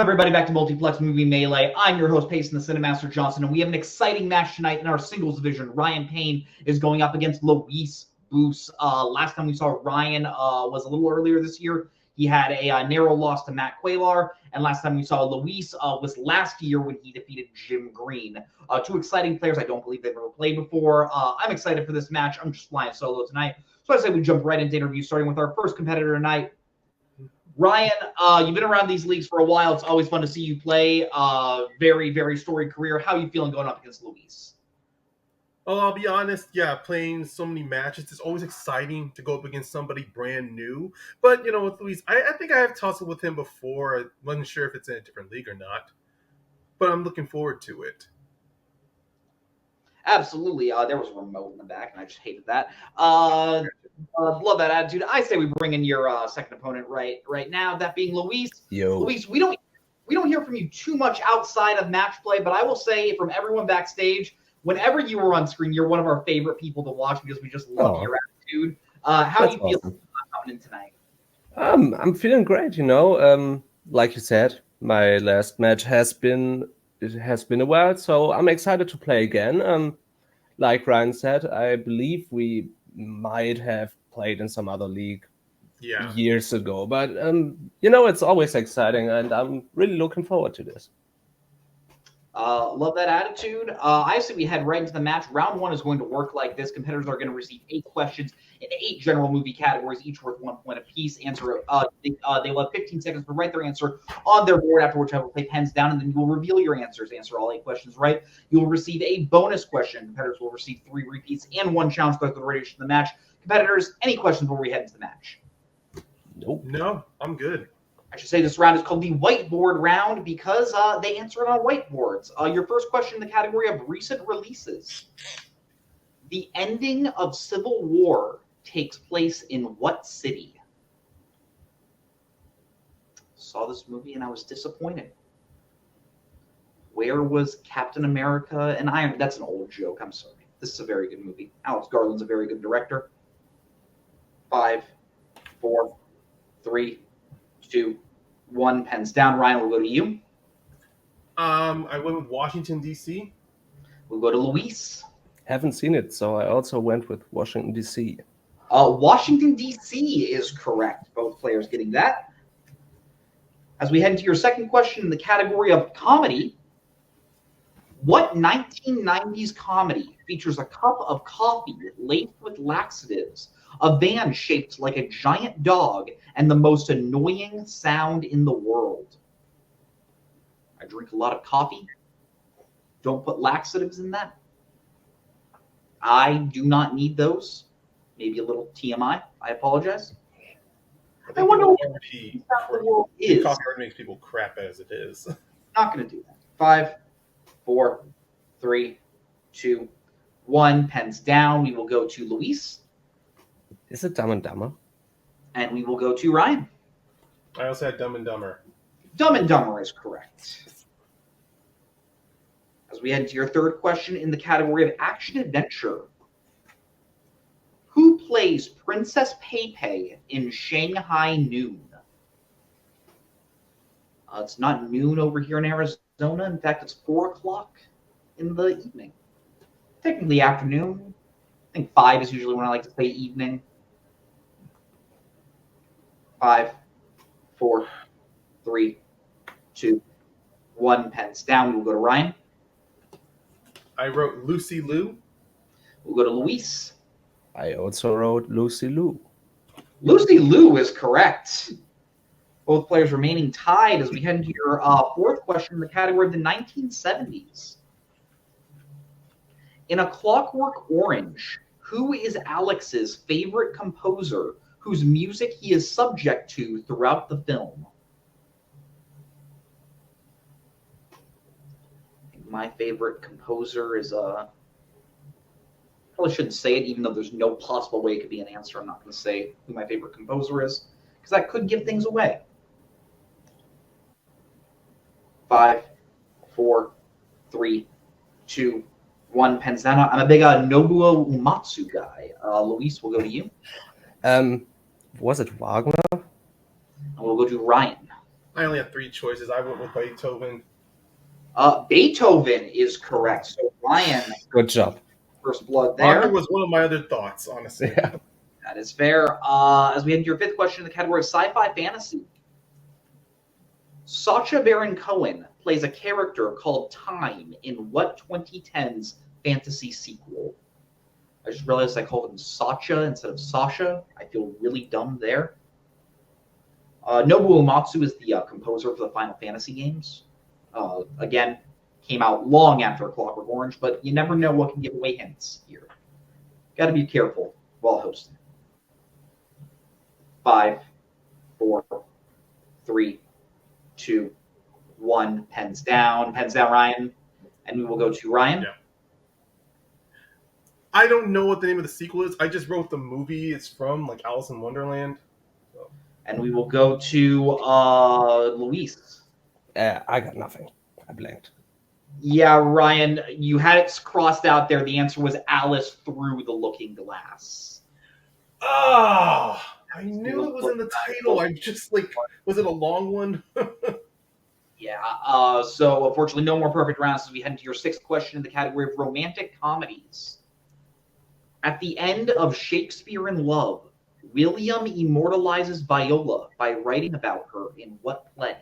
everybody, back to Multiplex Movie Melee. I'm your host, Payne, the Cinemaster Johnson, and we have an exciting match tonight in our singles division. Ryan Payne is going up against Luis Boos. Last time we saw Ryan was a little earlier this year. He had a narrow loss to Matt Quaylar, and last time we saw Luis was last year when he defeated Jim Green. Two exciting players I don't believe they've ever played before. I'm excited for this match. I'm just flying solo tonight. So I say we jump right into interviews, starting with our first competitor tonight. Ryan, you've been around these leagues for a while. It's always fun to see you play. Very, very storied career. How are you feeling going up against Luis? Oh, I'll be honest. Yeah, playing so many matches, it's always exciting to go up against somebody brand new. But, you know, with Luis, I think I have tussled with him before. I wasn't sure if it's in a different league or not. But I'm looking forward to it. Absolutely. There was a remote in the back, and I just hated that. Love that attitude. I say we bring in your second opponent right now, that being Luis. Luis, we don't hear from you too much outside of match play, but I will say from everyone backstage, whenever you were on screen, you're one of our favorite people to watch because we just love your attitude. How do you feel coming in tonight? I'm feeling great, you know. Like you said, my last match has been a while, so I'm excited to play again. Like Ryan said, I believe we might have played in some other league years ago, but you know, it's always exciting, and I'm really looking forward to this. Love that attitude. I say we head right into the match. Round one is going to work like this. Competitors are going to receive 8 questions in 8 general movie categories, each worth 1 point apiece. Answer. They will have 15 seconds to write their answer on their board, after which I will play pens down, and then you will reveal your answers. Answer all 8 questions right, you will receive a bonus question. Competitors will receive 3 repeats and 1 challenge throughout the duration of the match. Competitors, any questions before we head into the match? Nope. No, I'm good. I should say this round is called the whiteboard round because they answer it on whiteboards. Your first question in the category of recent releases. The ending of Civil War takes place in what city? Saw this movie and I was disappointed. Where was Captain America and Iron Man? That's an old joke. I'm sorry. This is a very good movie. Alex Garland's a very good director. 5, 4, 3, 2, 1. Pens down. Ryan, we'll go to you. I went with Washington, D.C. We'll go to Luis. Haven't seen it, so I also went with Washington, D.C. Washington, D.C. is correct. Both players getting that. As we head into your second question in the category of comedy, what 1990s comedy features a cup of coffee laced with laxatives, a van shaped like a giant dog, and the most annoying sound in the world? I drink a lot of coffee. Don't put laxatives in that. I do not need those. Maybe a little TMI. I apologize. I wonder what the world is. Coffee makes people crap as it is. Not going to do that. 5, 4, 3, 2, 1. Pens down. We will go to Luis. Is it Dumb and Dumber? And we will go to Ryan. I also had Dumb and Dumber. Dumb and Dumber is correct. As we head to your third question in the category of action-adventure. Who plays Princess Peipei in Shanghai Noon? It's not noon over here in Arizona. In fact, it's 4 o'clock in the evening. Technically afternoon. I think 5 is usually when I like to say evening. 5, 4, 3, 2, 1. Pens down. We'll go to Ryan. I wrote Lucy Liu. We'll go to Luis. I also wrote Lucy Liu. Lucy Liu is correct. Both players remaining tied as we head into your fourth question in the category of the 1970s. In A Clockwork Orange, who is Alex's favorite composer whose music he is subject to throughout the film? My favorite composer is probably shouldn't say it, even though there's no possible way it could be an answer. I'm not going to say who my favorite composer is because that could give things away. 5, 4, 3, 2, 1. Pens down. I'm a big Nobuo Uematsu guy. Luis, we'll go to you. Was it Wagner? And we'll go to Ryan. I only have 3 choices. I went with Beethoven. Beethoven is correct. So Ryan, Good job. first blood Wagner there. was one of my other thoughts, honestly. Yeah. That is fair. As we head into your 5th question in the category of sci-fi fantasy, Sacha Baron Cohen plays a character called Time in what 2010s fantasy sequel? I just realized I called him Sacha instead of Sasha. I feel really dumb there. Nobuo Uematsu is the composer for the Final Fantasy games. Again, came out long after Clockwork Orange, but you never know what can give away hints here. Got to be careful while hosting. 5, 4, 3, 2, 1. Pens down, Ryan. And we will go to Ryan. Yeah. I don't know what the name of the sequel is. I just wrote the movie it's from, like Alice in Wonderland. So. And we will go to Luis. I got nothing. I blanked. Yeah, Ryan, you had it crossed out there. The answer was Alice Through the Looking Glass. Oh, I knew it was in the title. I just was it a long one? Yeah. So unfortunately, no more perfect rounds as we head into your 6th question in the category of romantic comedies. At the end of Shakespeare in Love, William immortalizes Viola by writing about her in what play?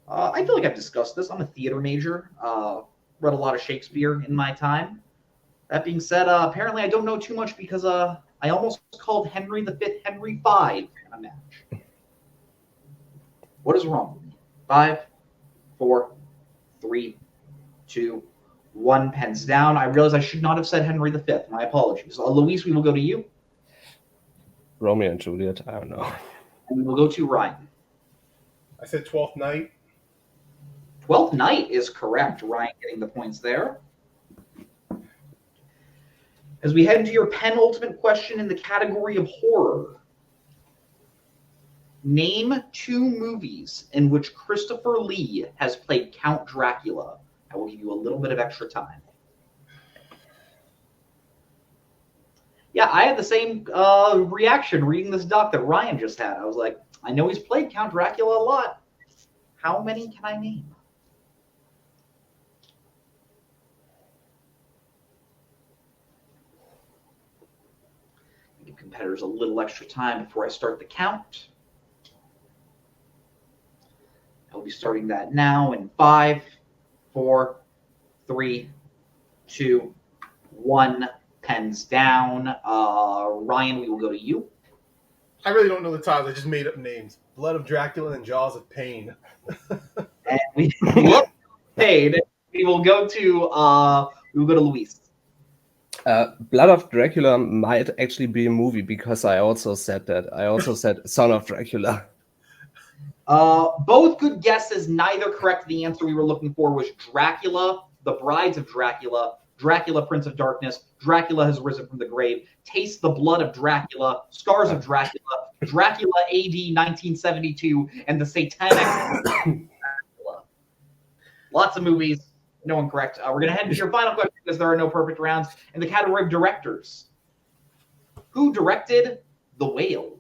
I feel like I've discussed this. I'm a theater major. Read a lot of Shakespeare in my time. That being said, apparently I don't know too much because I almost called Henry V Henry V in a match. What is wrong with me? 5, 4, 3, 2, 1. Pens down. I realize I should not have said Henry V. My apologies. Luis, we will go to you. Romeo and Juliet. I don't know. And we will go to Ryan. I said 12th Night. 12th Night is correct. Ryan getting the points there. As we head into your penultimate question in the category of horror, name 2 movies in which Christopher Lee has played Count Dracula. I will give you a little bit of extra time. Yeah, I had the same reaction reading this doc that Ryan just had. I was like, I know he's played Count Dracula a lot. How many can I name? Give competitors a little extra time before I start the count. I'll be starting that now in 5, 4, 3, 2, 1. Pens down. Ryan, we will go to you. I really don't know the titles. I just made up names. Blood of Dracula and Jaws of Payne. And we love Payne. We will go to Luis. Blood of Dracula might actually be a movie because I also said that. I also said Son of Dracula. Both good guesses, neither correct. The answer we were looking for was Dracula, The Brides of Dracula, Dracula, Prince of Darkness, Dracula Has Risen from the Grave, Taste the Blood of Dracula, Scars of Dracula, Dracula AD 1972, and The Satanic Dracula. Lots of movies, no one correct. We're going to head to your final question because there are no perfect rounds in the category of directors. Who directed The Whale?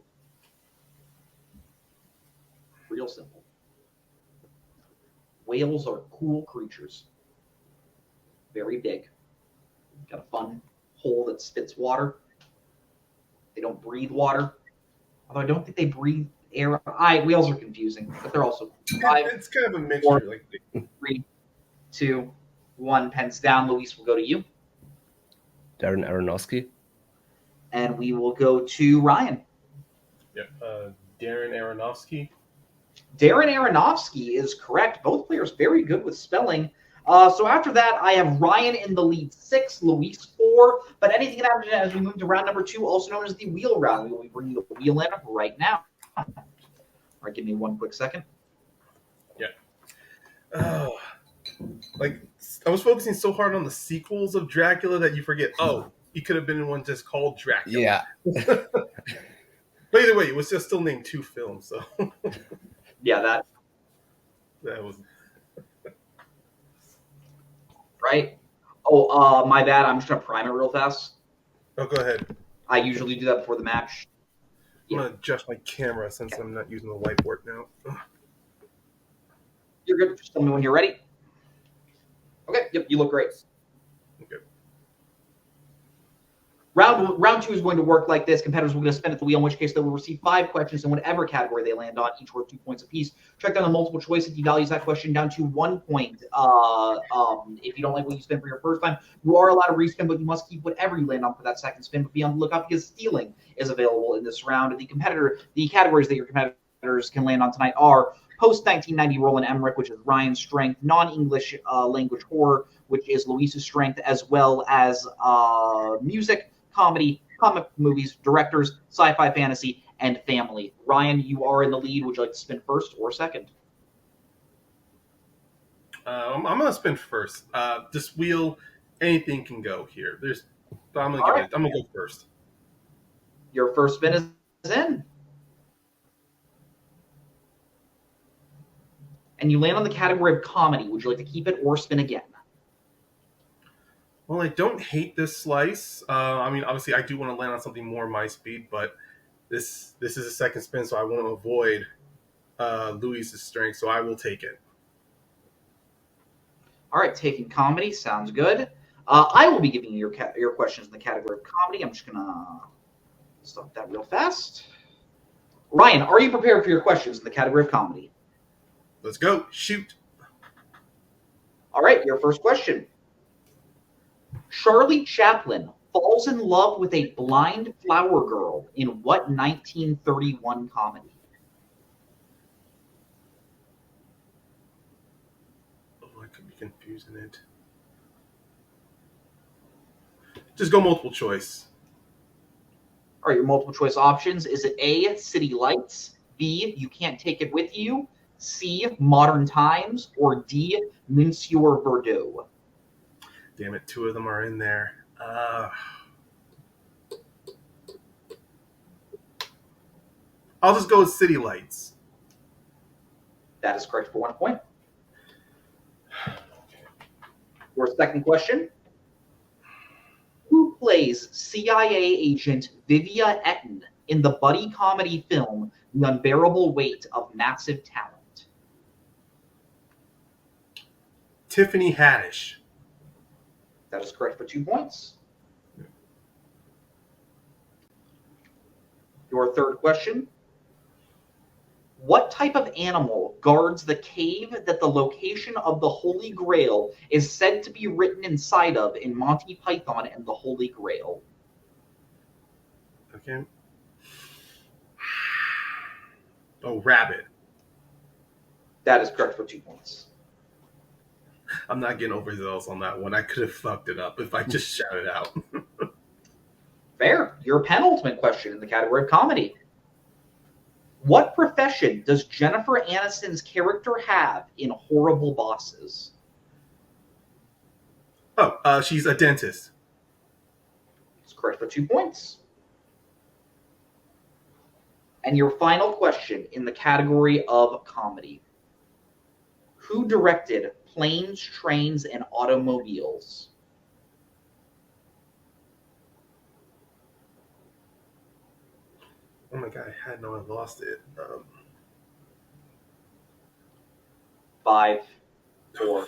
Real simple. Whales are cool creatures. Very big. Got a fun hole that spits water. They don't breathe water. Although I don't think they breathe air. Whales are confusing, but they're also 5. It's kind of a mixture. 4, 3, 2, 1. Pens down. Luis will go to you. Darren Aronofsky. And we will go to Ryan. Yeah, Darren Aronofsky. Darren Aronofsky is correct. Both players very good with spelling. So after that, I have Ryan in the lead 6, Luis 4. But anything can happen as we move to round number 2, also known as the wheel round. We will bring you the wheel in right now. All right, give me one quick second. Yeah. I was focusing so hard on the sequels of Dracula that you forget. Oh, he could have been in one just called Dracula. Yeah. But either way, it was just still named 2 films. So Yeah, that was. Right? Oh, my bad. I'm just going to prime it real fast. Oh, go ahead. I usually do that before the match. I'm gonna adjust my camera since I'm not using the whiteboard now. Ugh. You're good. Just tell me when you're ready. Okay. Yep. You look great. Okay. Round 2 is going to work like this. Competitors will get a spin at the wheel, in which case they will receive 5 questions in whatever category they land on, each worth 2 points apiece. Check down the multiple choice if you devalues that question down to 1 point. If you don't like what you spin for your first time, you are allowed to respin, but you must keep whatever you land on for that second spin. But be on the lookout because stealing is available in this round. The categories that your competitors can land on tonight are post-1990 Roland Emmerich, which is Ryan's strength, non-English language horror, which is Luis's strength, as well as music, comedy, comic movies, directors, sci-fi, fantasy, and family. Ryan, you are in the lead. Would you like to spin first or second? I'm gonna spin first. This wheel, anything can go here. I'm gonna go first. Your first spin is in. And you land on the category of comedy. Would you like to keep it or spin again? Well, I don't hate this slice. I mean, obviously, I do want to land on something more my speed, but this is a second spin, so I want to avoid Luis's strength, so I will take it. All right, taking comedy sounds good. I will be giving you your questions in the category of comedy. I'm just gonna stop that real fast. Ryan, are you prepared for your questions in the category of comedy? Let's go. Shoot. All right, your first question. Charlie Chaplin falls in love with a blind flower girl in what 1931 comedy? Oh, I could be confusing it. Just go multiple choice. All right, your multiple choice options. Is it A, City Lights, B, You Can't Take It With You, C, Modern Times, or D, Monsieur Verdot? Damn it, 2 of them are in there. I'll just go with City Lights. That is correct for 1 point. Your second question. Who plays CIA agent Vivia Etten in the buddy comedy film The Unbearable Weight of Massive Talent? Tiffany Haddish. That is correct for 2 points. Your third question. What type of animal guards the cave that the location of the Holy Grail is said to be written inside of in Monty Python and the Holy Grail? Okay. Oh, rabbit. That is correct for 2 points. I'm not getting overzealous on that one. I could have fucked it up if I just shouted out. Fair. Your penultimate question in the category of comedy. What profession does Jennifer Aniston's character have in Horrible Bosses? Oh, she's a dentist. It's correct for 2 points. And your final question in the category of comedy. Who directed Planes, Trains, and Automobiles? Oh my god, I had no, I lost it. 5, 4.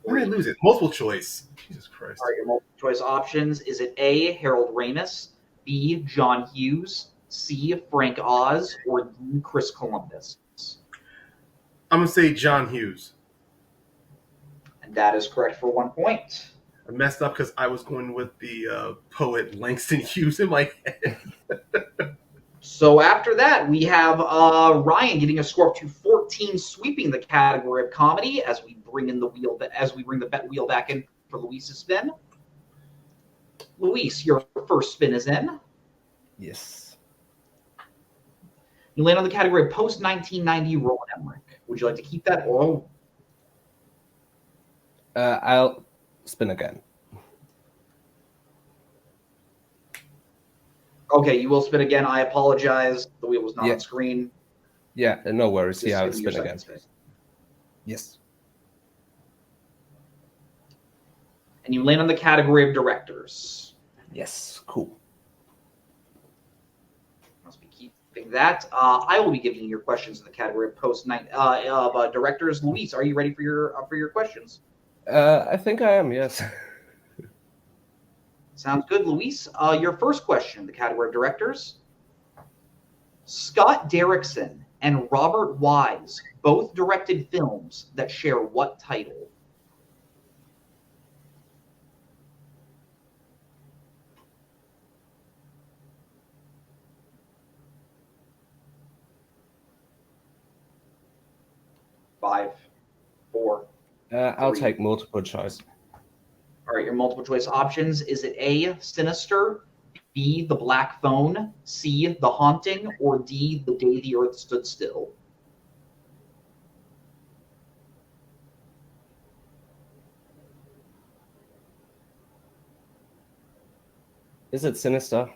Where did I lose it? Multiple choice. Jesus Christ. All right, your multiple choice options. Is it A, Harold Ramis, B, John Hughes, C, Frank Oz, or D, Chris Columbus? I'm going to say John Hughes. And that is correct for 1 point. I messed up because I was going with the poet Langston Hughes in my head. So after that, we have Ryan getting a score up to 14, sweeping the category of comedy as we bring the wheel back in for Luis's spin. Luis, your first spin is in. Yes. You land on the category of post-1990 Roland Emmerich. Would you like to keep that or? I'll spin again. Okay, you will spin again. I apologize. The wheel was not Yeah. on screen. Yeah, no worries. This Yeah, I'll is your spin second again. spin. Yes. And you land on the category of directors. Yes. Cool. Must be keeping managing that. I will be giving you your questions in the category of directors. Luis, are you ready for your questions? I think I am, yes. Sounds good, Luis. Your first question in the category of directors. Scott Derrickson and Robert Wise both directed films that share what title? Five, four. I'll take multiple choice. All right, your multiple choice options. Is it A, Sinister, B, The Black Phone, C, The Haunting, or D, The Day the Earth Stood Still? Is it Sinister?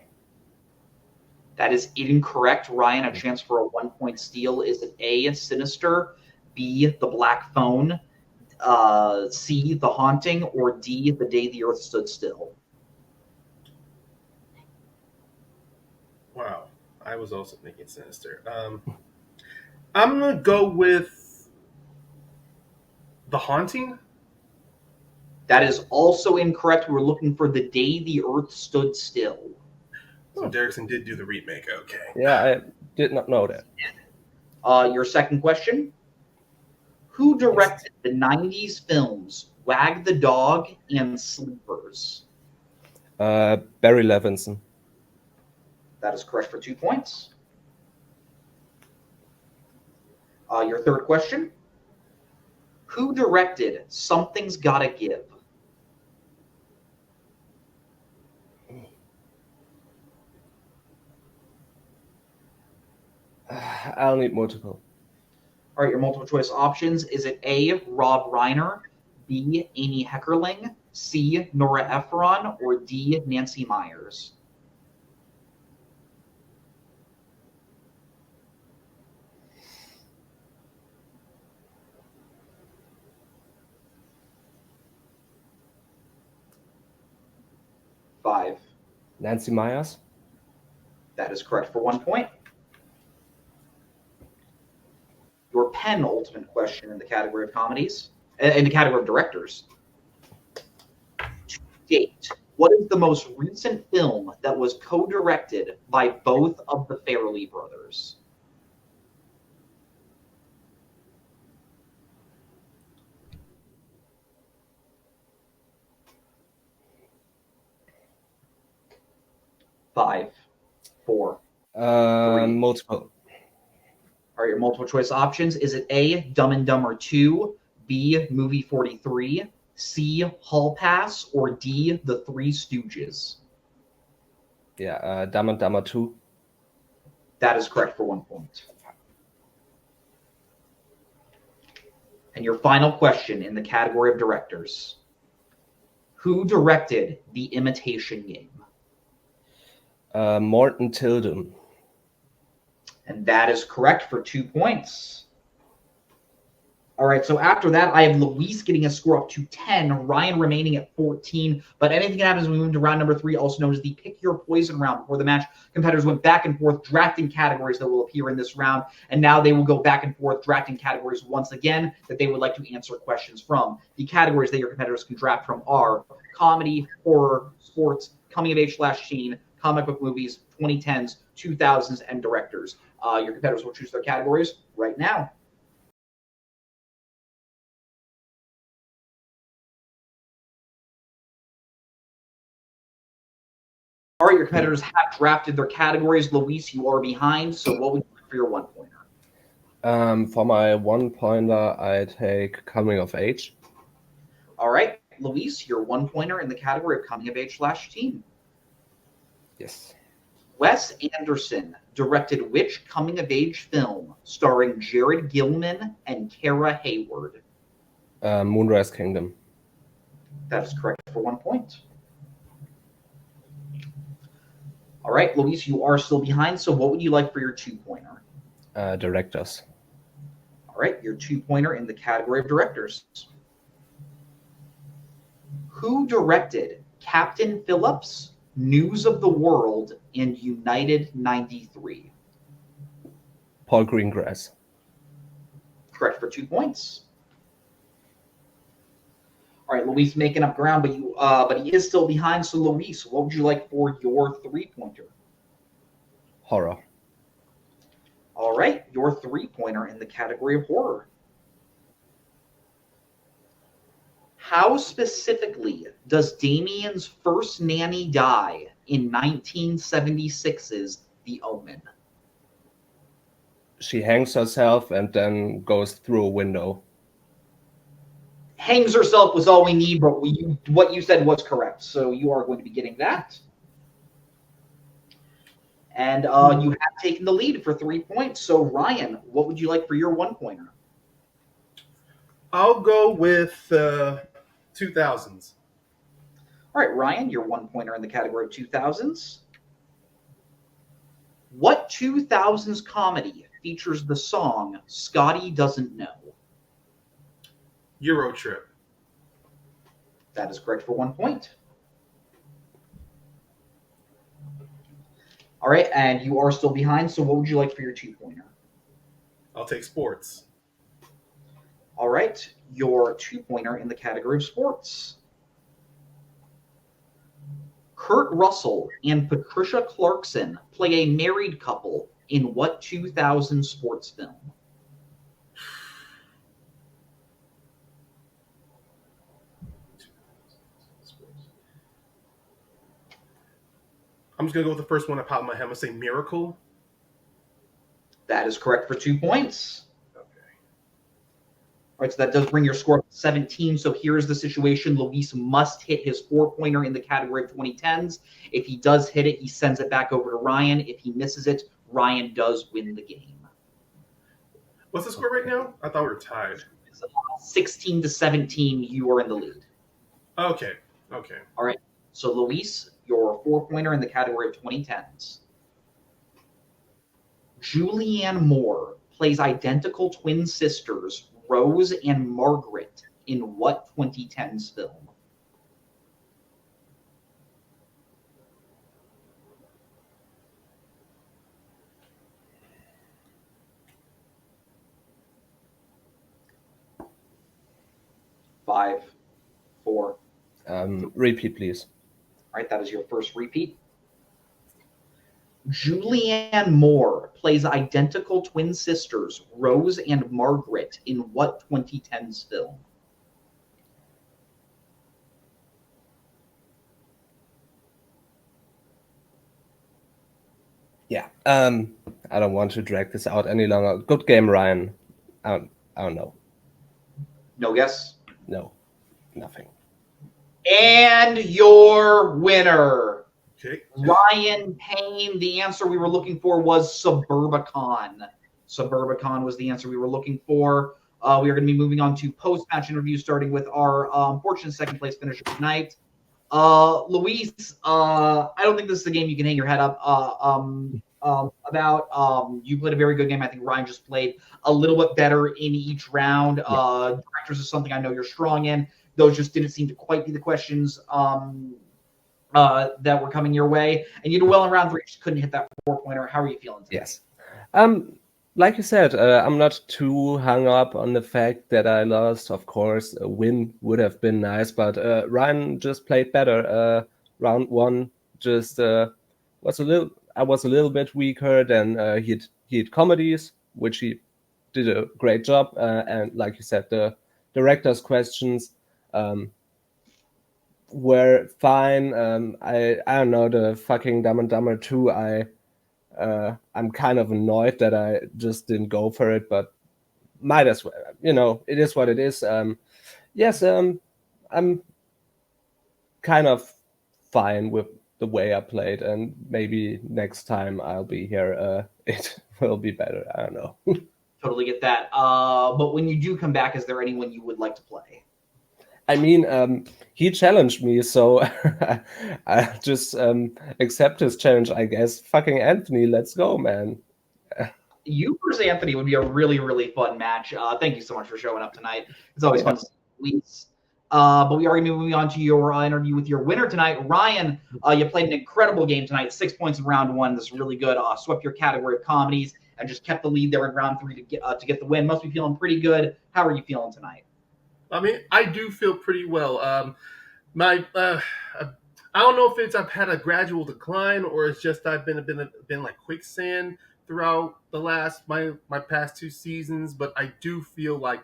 That is incorrect. Ryan, a chance for a 1-point steal. Is it A, Sinister, B, The Black Phone, C, The Haunting, or D, The Day the Earth Stood Still? Wow, I was also thinking Sinister. I'm gonna go with The Haunting. That is also incorrect. We're looking for The Day the Earth Stood Still. So Derrickson did do the remake. Okay. Yeah, I did not know that. Your second question. Who directed the 90s films Wag the Dog and Sleepers? Barry Levinson. That is correct for 2 points. Your third question. Who directed Something's Gotta Give? I'll need multiple. All right, your multiple choice options. Is it A, Rob Reiner, B, Amy Heckerling, C, Nora Ephron, or D, Nancy Myers? Five. Nancy Myers? That is correct for 1 point. Your penultimate question in the category of comedies, in the category of directors. To date, what is the most recent film that was co-directed by both of the Farrelly brothers? Five, four, three. Multiple. All right, your multiple choice options. Is it A, Dumb and Dumber 2, B, Movie 43, C, Hall Pass, or D, The Three Stooges? Yeah, Dumb and Dumber 2. That is correct for 1 point. And your final question in the category of directors. Who directed The Imitation Game? Morton Tilden. And that is correct for 2 points. All right, so after that, I have Luis getting a score up to 10, Ryan remaining at 14. But anything can happen as we move into round number 3, also known as the Pick Your Poison round. Before the match, competitors went back and forth drafting categories that will appear in this round. And now they will go back and forth drafting categories once again that they would like to answer questions from. The categories that your competitors can draft from are comedy, horror, sports, coming-of-age/teen, comic book movies, 2010s, 2000s, and directors. Your competitors will choose their categories right now. All right, your competitors have drafted their categories. Luis, you are behind, so what would you like for your 1-pointer? For my 1-pointer, I take Coming of Age. All right, Luis, your 1-pointer in the category of coming-of-age/teen. Yes. Wes Anderson directed which coming-of-age film starring Jared Gilman and Kara Hayward? Moonrise Kingdom. That is correct for 1 point. All right, Luis, you are still behind, so what would you like for your 2-pointer? Directors. All right, your 2-pointer in the category of directors. Who directed Captain Phillips, News of the World, and United 93? Paul Greengrass. Correct for 2 points. All right, Luis making up ground, but he is still behind. So, Luis, what would you like for your 3-pointer? Horror. All right, your 3-pointer in the category of horror. How specifically does Damien's first nanny die in 1976's The Omen? She hangs herself and then goes through a window. Hangs herself was all we need, but what you said was correct. So you are going to be getting that. And you have taken the lead for 3 points. So, Ryan, what would you like for your 1-pointer? I'll go with 2000s. All right, Ryan, your 1-pointer in the category of 2000s. What 2000s comedy features the song Scotty Doesn't Know? Euro Trip. That is correct for 1 point. All right, and you are still behind, so what would you like for your 2-pointer? I'll take sports. All right, your 2-pointer in the category of sports. Kurt Russell and Patricia Clarkson play a married couple in what 2000 sports film? I'm just going to go with the first one that popped in my head. I'm going to say Miracle. That is correct for 2 points. Okay. All right, so that does bring your score up to 17. So here's the situation. Luis must hit his 4-pointer in the category of 2010s. If he does hit it, he sends it back over to Ryan. If he misses it, Ryan does win the game. What's the score right now? I thought we were tied. 16-17, you are in the lead. Okay. All right, so Luis, your 4-pointer in the category of 2010s. Julianne Moore plays identical twin sisters Rose and Margaret in what 2010s film? Five, four. Repeat, please. All right, that is your first repeat. Julianne Moore plays identical twin sisters Rose and Margaret in what 2010s film? Yeah. I don't want to drag this out any longer. Good game, Ryan. I don't know. No guess? No. Nothing. And your winner, Okay. Ryan Payne. The answer we were looking for was Suburbicon. Suburbicon was the answer we were looking for. We are going to be moving on to post-match interviews, starting with our unfortunate second-place finisher tonight. Luis, I don't think this is a game you can hang your head up about. You played a very good game. I think Ryan just played a little bit better in each round. Directors is something I know you're strong in. Those just didn't seem to quite be the questions that were coming your way. And you did well in round 3, just couldn't hit that 4-pointer. How are you feeling today? Yes. Like you said, I'm not too hung up on the fact that I lost. Of course, a win would have been nice, but Ryan just played better. Round 1 just was a little bit weaker than he had comedies, which he did a great job. And like you said, the director's questions were fine. I don't know, the fucking Dumb and Dumber 2, I'm kind of annoyed that I just didn't go for it, but might as well. It is what it is. Yes, I'm kind of fine with the way I played, and maybe next time I'll be here, it will be better. I don't know. Totally get that. But when you do come back, is there anyone you would like to play? I mean, he challenged me, so I just accept his challenge, I guess. Fucking Anthony, let's go, man. You versus Anthony would be a really, really fun match. Thank you so much for showing up tonight. It's always fun to see Luis. But we are going to be moving on to your interview with your winner tonight. Ryan, you played an incredible game tonight. 6 points in round 1. This is really good. Swept your category of comedies. and just kept the lead there in round 3 to get the win. Must be feeling pretty good. How are you feeling tonight? I mean, I do feel pretty well. I don't know if I've had a gradual decline or it's just I've been like quicksand throughout the my past 2 seasons, but I do feel like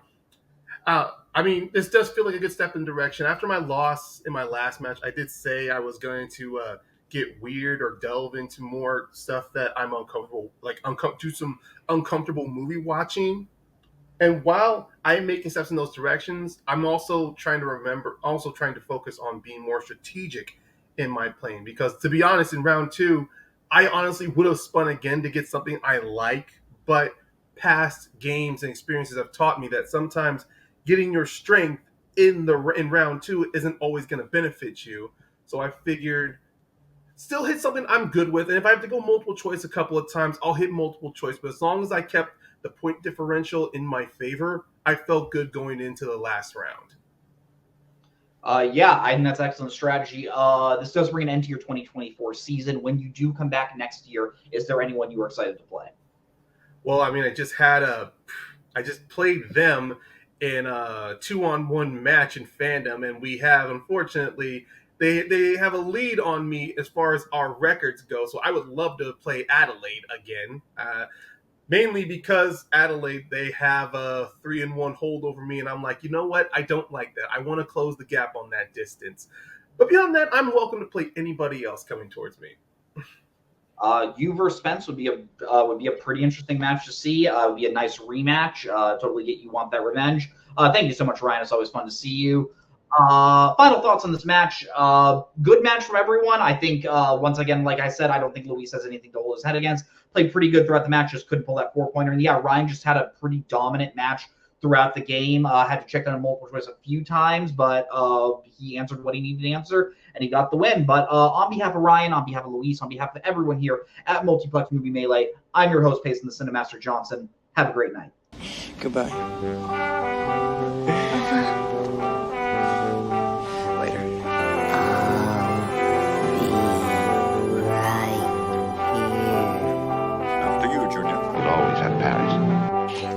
this does feel like a good step in direction. After my loss in my last match, I did say I was going to get weird or delve into more stuff that I'm uncomfortable, do some uncomfortable movie watching. And while I'm making steps in those directions, I'm also trying to focus on being more strategic in my playing. Because to be honest, in round 2, I honestly would have spun again to get something I like, but past games and experiences have taught me that sometimes getting your strength in round 2 isn't always going to benefit you. So I figured still hit something I'm good with, and if I have to go multiple choice a couple of times, I'll hit multiple choice. But as long as I kept the point differential in my favor, I felt good going into the last round. Yeah, I think that's excellent strategy. This does bring an end to your 2024 season. When you do come back next year, is there anyone you are excited to play? Well, I mean, I just played them in a 2-on-1 match in Fandom, and we have, unfortunately, they have a lead on me as far as our records go. So I would love to play Adelaide again. Mainly because Adelaide, they have a 3-1 hold over me, and I'm like, you know what? I don't like that. I want to close the gap on that distance. But beyond that, I'm welcome to play anybody else coming towards me. You versus Spence would be a pretty interesting match to see. It would be a nice rematch. Totally get you want that revenge. Thank you so much, Ryan. It's always fun to see you. Final thoughts on this match. Good match from everyone. I think, once again, like I said, I don't think Luis has anything to hold his head against. Played pretty good throughout the match, just couldn't pull that 4-pointer. And yeah, Ryan just had a pretty dominant match throughout the game. Had to check down multiple choice a few times, but he answered what he needed to answer, and he got the win. But on behalf of Ryan, on behalf of Luis, on behalf of everyone here at Multiplex Movie Melee, I'm your host, Payson the Cinemaster Johnson. Have a great night. Goodbye.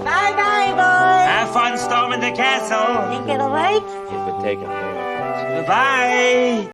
Bye-bye, boys. Have fun storming the castle. Think it'll work? It would take a miracle. Goodbye.